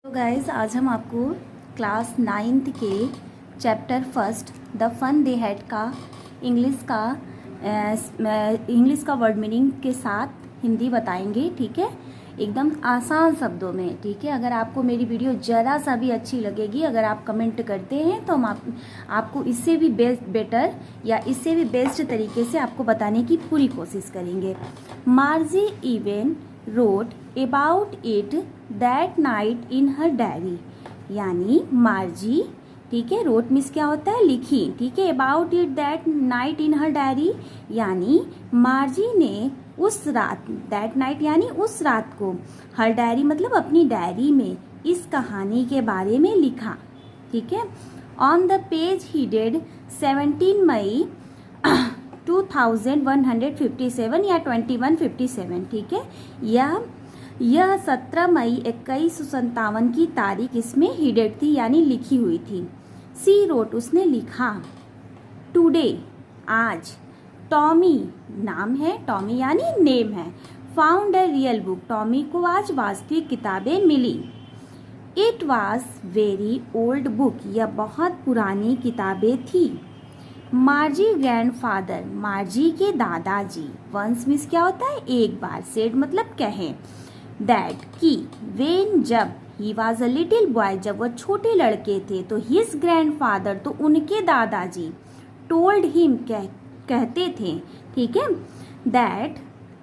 तो गाइस आज हम आपको क्लास 9th के chapter first the fun they had का इंग्लिश का वर्ड मीनिंग के साथ हिंदी बताएंगे। ठीक है, एकदम आसान शब्दों में। ठीक है, अगर आपको मेरी वीडियो ज़रा सा भी अच्छी लगेगी, अगर आप कमेंट करते हैं तो हम आपको इससे भी बेटर या इससे भी बेस्ट तरीके से आपको बताने की पूरी कोशिश करेंगे। मार्जी even wrote about it that night in her diary, यानी मार्जी, ठीक है, रोट मीन्स क्या होता है, लिखी। ठीक है, about it that night in her diary, यानी मार्जी ने उस रात, दैट नाइट यानी उस रात को, हर डायरी मतलब अपनी डायरी में इस कहानी के बारे में लिखा। ठीक है, on the page he dead 17 मई 2157 या 2157। ठीक है, यह 17 मई 2157 की तारीख इसमें हिडेड थी यानी लिखी हुई थी। सी रोट, उसने लिखा। टुडे, आज। टॉमी, नाम है, टॉमी यानी नेम है। Found a real book, Tommy को आज वास्तविक किताबें मिली। It was very old book, यह बहुत पुरानी किताबें थी। मार्जी ग्रैंडफादर, मार्जी के दादाजी। वंस मीन्स क्या होता है, एक बार। सेड मतलब कहें। दैट की, वेन जब, he was a little boy, जब वह छोटे लड़के थे तो हिज ग्रैंडफादर, तो उनके दादाजी, टोल्ड हिम, कहते थे। ठीक है, that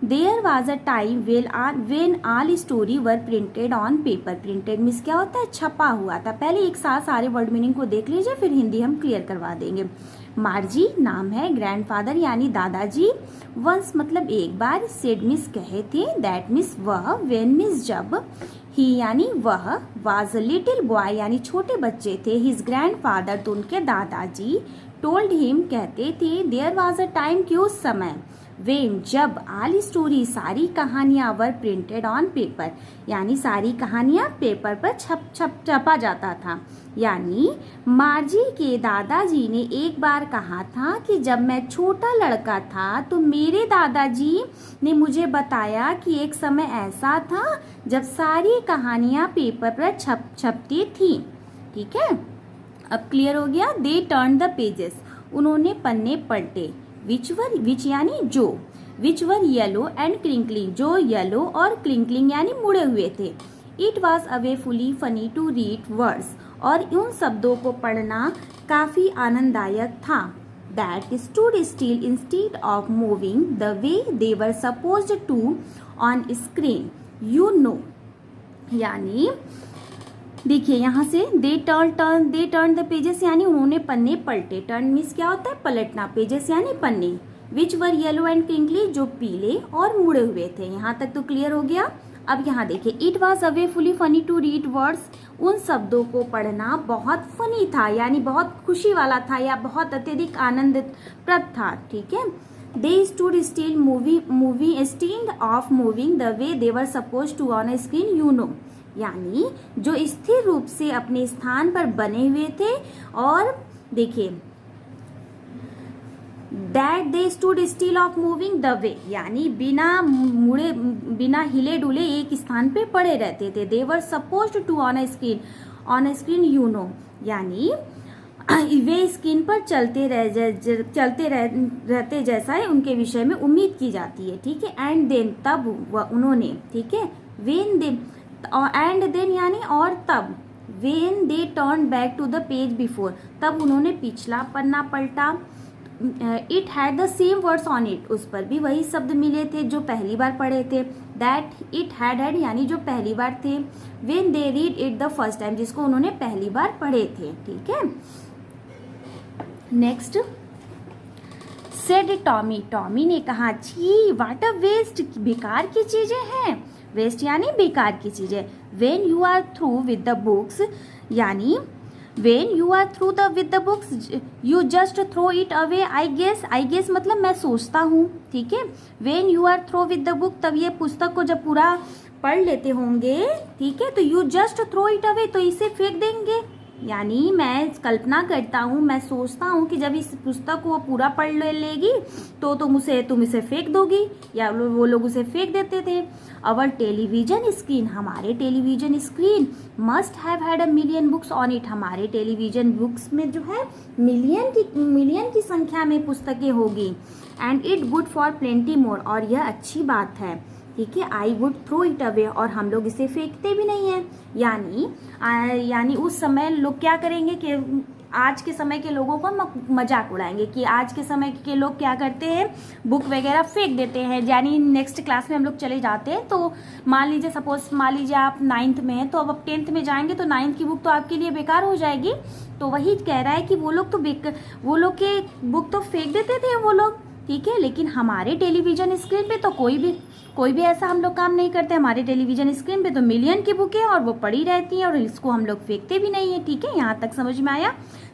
there was a time when all story were printed on paper. Printed means क्या होता है, छपा हुआ था। पहले एक साथ सारे वर्ड मीनिंग को देख लीजिए, फिर हिंदी हम क्लियर करवा देंगे। मार्जी नाम है, ग्रैंडफादर यानी दादाजी, वंस मतलब एक बार, सेड मिस कहे थे, दैट मिस वह, वेन मिस जब, ही यानी वह, वाज अ लिटिल बॉय यानी छोटे बच्चे थे, हिज ग्रैंडफादर तो उनके दादाजी, टोल्ड हिम कहते थे, देयर वाज अ टाइम कि उस समय, वेन जब, ऑल स्टोरी सारी कहानियां, वर प्रिंटेड ऑन पेपर यानी सारी कहानियां पेपर पर छपा जाता था। यानी मार्जी के दादाजी ने एक बार कहा था कि जब मैं छोटा लड़का था तो मेरे दादाजी ने मुझे बताया कि एक समय ऐसा था जब सारी कहानियां पेपर पर छपती थी। ठीक है, अब क्लियर हो गया। दे टर्न द पेजेस, उन्होंने पन्ने पलटे। विच यानी जो, विच वर येलो एंड क्लिंकलिंग, जो येलो और क्लिंकलिंग यानी मुड़े हुए थे। It was awfully funny to read words, और उन शब्दों को पढ़ना काफी आनंददायक था। That stood still instead of moving the way they were supposed to on screen, you know, यानी देखिए यहाँ से दे टर्न द पेजेस यानी उन्होंने पन्ने पलटे। टर्न मीन्स क्या होता है, पलटना। पेजेस यानी पन्ने। विच वर येलो एंड क्रिंकली, जो पीले और मुड़े हुए थे। यहाँ तक तो क्लियर हो गया। अब यहाँ देखिए, it was awfully funny to read words, उन शब्दों को पढ़ना बहुत फनी था यानी बहुत खुशी वाला था या बहुत अत्यधिक आनंदप्रद था। ठीक है, they stood still moving of moving the way they were suppose to on screen, you know, यानी जो स्थिर रूप से अपने स्थान पर बने हुए थे। और देखिए, that they stood still of moving the वे यानी बिना हिले डुले एक स्थान पे पड़े रहते थे। They were supposed to on screen you know, यानी वे स्क्रीन पर चलते रहते जैसा है उनके विषय में उम्मीद की जाती है। ठीक है, एंड देन, तब वह उन्होंने, ठीक है, वेन दे, एंड देन यानी और तब, when they turn back to the page before, तब उन्होंने पिछला पन्ना पलटा। It had the same words on it, उस पर भी वही शब्द मिले थे जो पहली बार पढ़े थे। दैट इट हैड यानी जो पहली बार थे। When they read it the first time, जिसको उन्होंने पहली बार पढ़े थे। ठीक है, नेक्स्ट, सेड टॉमी, टॉमी ने कहा, छी व्हाट अ वेस्ट, बेकार की चीजें हैं। वेस्ट यानी बेकार की चीजें। When you are through with the books, यानी when you are through with the books you just throw it away, I guess मतलब मैं सोचता हूँ। ठीक है, when you are throw with the book, तब ये पुस्तक को जब पूरा पढ़ लेते होंगे, ठीक है, तो you just throw it away, तो इसे फेंक देंगे। यानी मैं कल्पना करता हूँ, मैं सोचता हूँ कि जब इस पुस्तक को वो पूरा पढ़ लेगी तो तुम इसे फेंक दोगी, या वो लोग उसे फेंक देते थे। अवर टेलीविजन स्क्रीन, हमारे television screen must have had a million books on it, हमारे टेलीविजन बुक्स में जो है मिलियन की संख्या में पुस्तकें होगी। And it good for plenty more, और यह अच्छी बात है, ठीक है। I would throw it away, और हम लोग इसे फेंकते भी नहीं हैं। यानी उस समय लोग क्या करेंगे कि आज के समय के लोगों का मजाक उड़ाएंगे कि आज के समय के लोग क्या करते हैं, बुक वगैरह फेंक देते हैं। यानी नेक्स्ट क्लास में हम लोग चले जाते हैं तो मान लीजिए आप 9th में हैं, तो अब 10th में जाएंगे तो 9th की बुक तो आपके लिए बेकार हो जाएगी। तो वही कह रहा है कि वो लोग के बुक तो फेंक देते थे वो लोग, ठीक है। लेकिन हमारे टेलीविजन स्क्रीन पे तो कोई भी ऐसा हम लोग काम नहीं करते। हमारे टेलीविजन स्क्रीन पे तो मिलियन की बुकें और वो पड़ी रहती हैं और इसको हम लोग फेंकते भी नहीं है, ठीक है। यहाँ तक समझ में आया।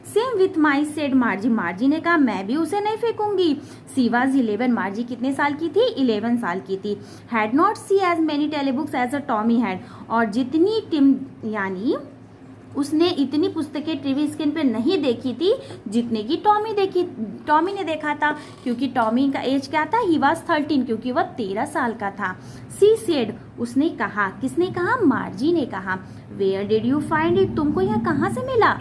सेम विथ माई सेड मार्जी, मार्जी ने कहा मैं भी उसे नहीं फेंकूंगी। सी वाज 11, मार्जी कितने साल की थी, 11 साल की थी। Had not see as many telebooks as a Tommy had, और जितनी टिम यानी उसने इतनी पुस्तकें टीवी स्क्रीन पे नहीं देखी थी जितने की टॉमी ने देखा था, क्योंकि टॉमी का एज क्या था, ही वाज 13, क्योंकि वह 13 साल का था। सी सेड, उसने कहा, किसने कहा, मार्जी ने कहा। Where did you find it, तुमको यह कहाँ से मिला।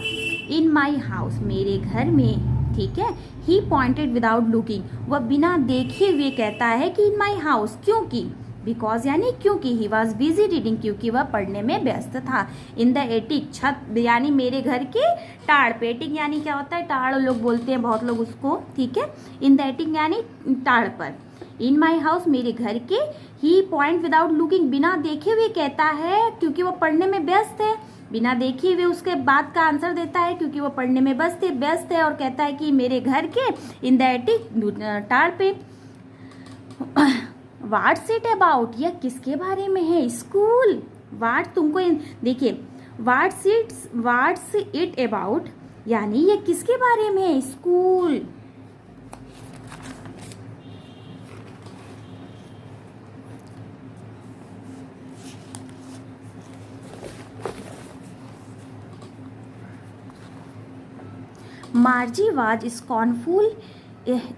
इन माई हाउस, मेरे घर में, ठीक है। ही पॉइंटेड विदाउट लुकिंग, वह बिना देखे हुए कहता है कि इन माई हाउस, क्योंकि बिकॉज यानी क्योंकि, ही वॉज बिजी रीडिंग, क्योंकि वह पढ़ने में व्यस्त था। इन द एटिक, छत यानी मेरे घर के टाड़ पे, एटिक यानी क्या होता है, टाड़ लोग बोलते हैं बहुत लोग उसको, ठीक है। इन द एटिक यानी टाड़ पर। इन माई हाउस, मेरे घर के। ही पॉइंट विदाउट लुकिंग, बिना देखे हुए कहता है क्योंकि वह पढ़ने में व्यस्त है। बिना देखे हुए उसके बाद का आंसर देता है क्योंकि वो पढ़ने में व्यस्त है और कहता है कि मेरे घर के इन द एटिक, टाड़ पे। व्हाट्स इट अबाउट, यह किसके बारे में है, स्कूल। व्हाट, तुमको देखिए, व्हाट्स इट अबाउट यानी ये किसके बारे में है, school. Margie was scornful,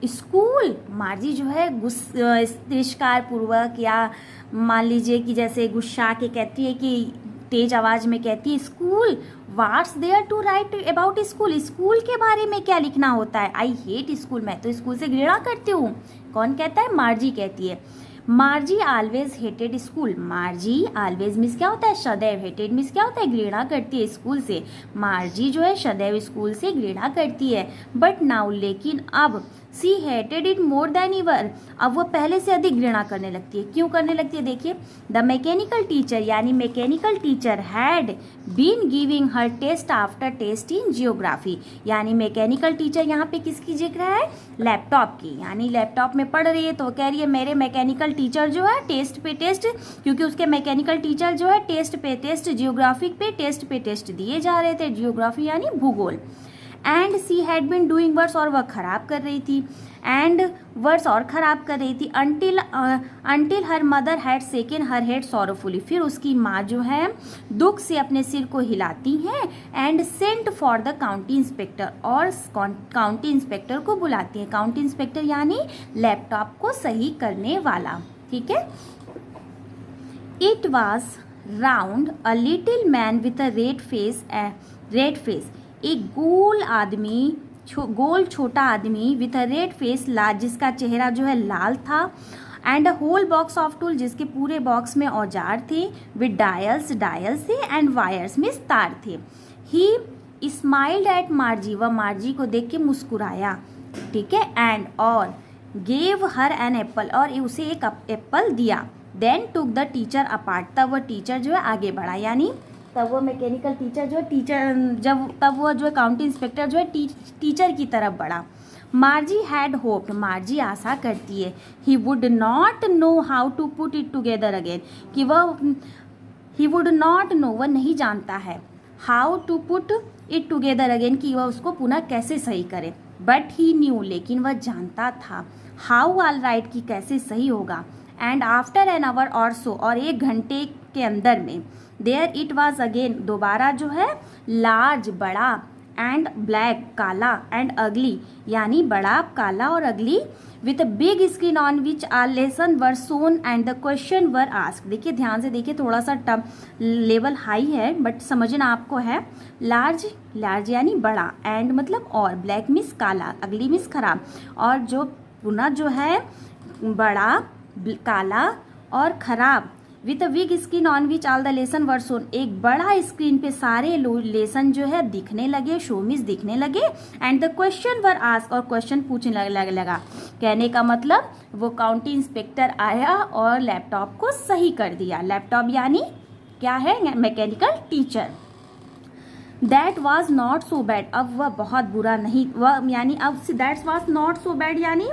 school. Margie जो है तिरस्कार पूर्वक, या मान लीजिए कि जैसे गुस्सा के कहती है कि तेज आवाज में कहती है school. What's there to write about school, school के बारे में क्या लिखना होता है। आई हेट स्कूल, मैं तो स्कूल से घृणा करती हूँ। कौन कहता है, मार्जी कहती है। मार्जी always hated school, मार्जी always miss क्या होता है, सदैव। हेटेड मिस क्या होता है, घृणा करती है स्कूल से। मार्जी जो है सदैव स्कूल से घृणा करती है। बट नाउ, लेकिन अब, she hated it more than ever, अब वो पहले से अधिक घृणा करने लगती है। क्यों करने लगती है, देखिए। द मैकेनिकल टीचर यानी mechanical teacher had been giving her test after test in geography, यानी मैकेनिकल टीचर यहाँ पे किसकी जिक्र है, लैपटॉप की। यानी लैपटॉप में पढ़ रही है तो कह रही है मेरे मैकेनिकल टीचर जो है टेस्ट पे टेस्ट, क्योंकि उसके मैकेनिकल टीचर जो है टेस्ट पे टेस्ट, जियोग्राफिक पे टेस्ट दिए जा रहे थे, जियोग्राफी यानी भूगोल। And she had been doing worse, और वह खराब कर रही थी, एंड वर्स और खराब कर रही थी। Until her mother had shaken her head sorrowfully, फिर उसकी माँ जो है दुख से अपने सिर को हिलाती हैं। And sent for the county inspector, और काउंटी इंस्पेक्टर को बुलाती है। काउंटी इंस्पेक्टर यानी लैपटॉप को सही करने वाला, ठीक है। It was round, a little man with a red face, एक गोल छोटा आदमी विथ अ रेड फेस, जिसका चेहरा जो है लाल था। And a whole box of tool, जिसके पूरे बॉक्स में औजार थे। विद डायल्स थे, एंड वायर्स में तार थे। ही स्माइल्ड एट मार्जी, वह मार्जी को देख के मुस्कुराया, ठीक है। एंड और गेव हर एन एप्पल, और उसे एक एप्पल दिया। Then took the teacher apart, तब वह टीचर जो है आगे बढ़ा, यानी तब वो मैकेनिकल टीचर जो है तब वो जो है काउंटी इंस्पेक्टर जो है टीचर की तरफ बढ़ा। मार्जी हैड होप्ड, मार्जी आशा करती है। He would not know how to put it together again, कि ही वुड नॉट नो, वह नहीं जानता है, how to put it together again, कि वह उसको पुनः कैसे सही करे। बट ही न्यू, लेकिन वह जानता था, हाउ ऑल राइट, की कैसे सही होगा। एंड आफ्टर एन आवर और सो, और 1 घंटे के अंदर में, देयर इट वॉज अगेन, दोबारा जो है, लार्ज बड़ा, एंड ब्लैक काला, एंड अगली यानी बड़ा काला और ugly, with a big screen on which all lesson were shown and the question were asked. देखिए ध्यान से देखिए, थोड़ा सा टफ लेवल हाई है बट समझना आपको है। लार्ज, लार्ज यानी बड़ा, एंड मतलब और, ब्लैक मीन्स काला, अगली मीन्स खराब, और जो पुनः जो है बड़ा काला और खराब, with a big screen on which all the lesson were shown, एक बड़ा स्क्रीन पे सारे लेसन जो है दिखने लगे, शो मीन्स दिखने लगे, and the question were ask, और क्वेश्चन पूछने लगा। कहने का मतलब वो काउंटी इंस्पेक्टर आया और लैपटॉप को सही कर दिया। लैपटॉप यानी क्या है, mechanical teacher. That was not so bad, अब वह बहुत बुरा नहीं, वह यानी अब that was not so bad यानी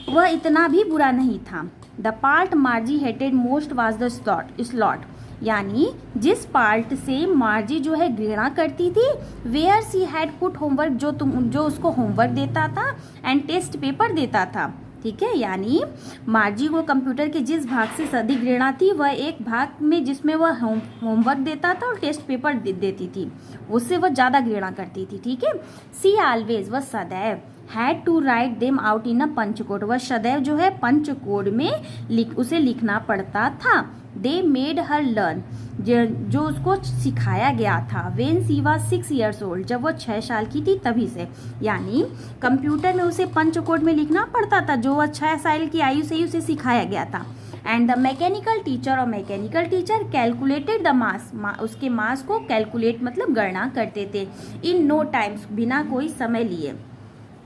वह इतना भी बुरा नहीं था। The part मार्जी hated most was the slot, यानी जिस पार्ट से मार्जी जो है घृणा करती थी, where she had put homework, जो उसको होमवर्क देता था, एंड टेस्ट पेपर देता था। ठीक है, यानी मार्जी को कंप्यूटर के जिस भाग से अधिक घृणा थी, वह एक भाग में जिसमें वह होमवर्क देता था और टेस्ट पेपर देती थी, उससे वह ज़्यादा घृणा करती थी। ठीक है, सी ऑलवेज, वह सदैव, had to write them out in a punch code, वह सदैव जो है पंचकोड में उसे लिखना पड़ता था। दे मेड हर लर्न, जो उसको सिखाया गया था। When she was 6 years old, जब वो 6 साल की थी तभी से, यानी कंप्यूटर में उसे पंचकोड में लिखना पड़ता था, जो वह 6 साल की आयु से ही उसे सिखाया गया था। एंड द मैकेनिकल टीचर, और mechanical teacher calculated the mass, उसके मास को कैलकुलेट मतलब गणना करते थे, इन नो टाइम्स, बिना कोई समय लिए।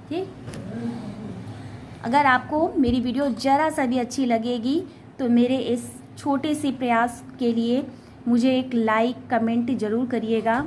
ठीक, अगर आपको मेरी वीडियो ज़रा सा भी अच्छी लगेगी तो मेरे इस छोटे से प्रयास के लिए मुझे एक लाइक कमेंट ज़रूर करिएगा।